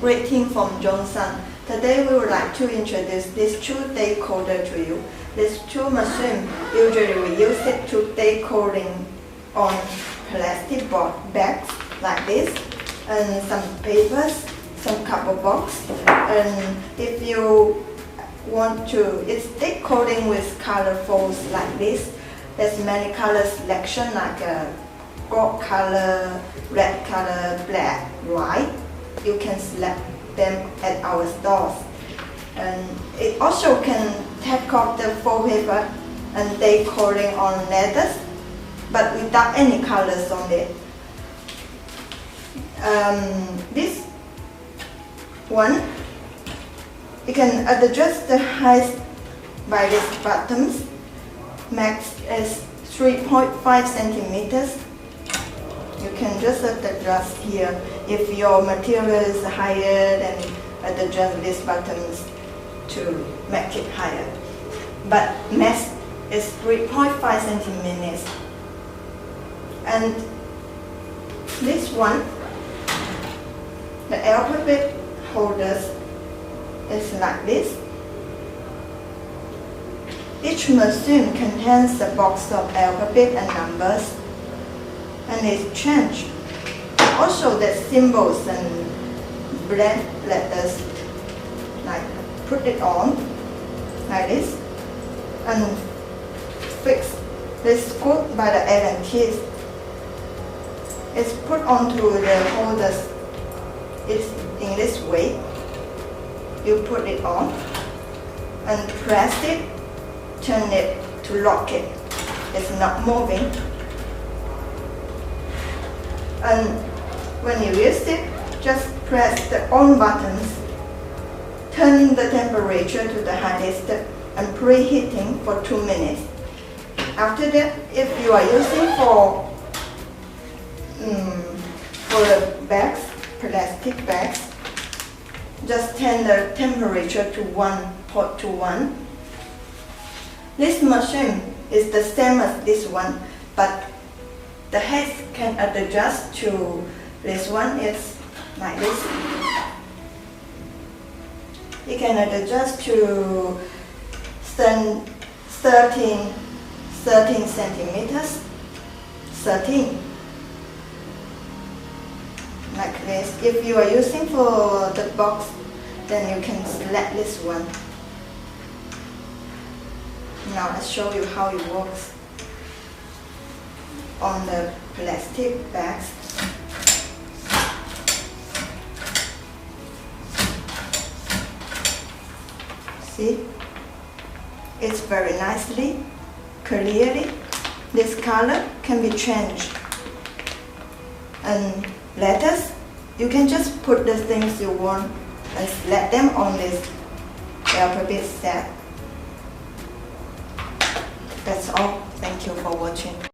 Greeting from Johnson. Today we would like to introduce this tool decoder to you. This tool machine, usually we use it to decoding on plastic board bags like this, and some papers, some cardboard box. And if you want to, it's decoding with colorfuls like this. There's many color selection like gold color, red color, black, white. You can select them at our stores. And it also can take off the foil paper and decoding on letters, but without any colors on it. This one, you can adjust the height by these buttons. Max is 3.5 centimeters. You can just adjust here. If your material is higher, then adjust these buttons to make it higher. But max is 3.5 centimeters. And this one, the alphabet holders is like this. Each machine contains a box of alphabet and numbers, and it's changed. Also the symbols and blank letters, like put it on like this and fix this screw by the Allen keys. It's put onto the holders. It's in this way. You put it on and press it, turn it to lock it. It's not moving. And when you use it, just press the on buttons, turn the temperature to the highest and preheating for 2 minutes. After that, if you are using for the bags, plastic bags, just turn the temperature to 1.21. This machine is the same as this one, but the head can adjust to this one. It's like this. You can adjust to 13 centimeters, 13. Like this. If you are using for the box, then you can select this one. Now I'll show you how it works on the plastic bags. See? It's very nicely, clearly. This color can be changed. And letters, you can just put the things you want and select them on this alphabet set. That's all. Thank you for watching.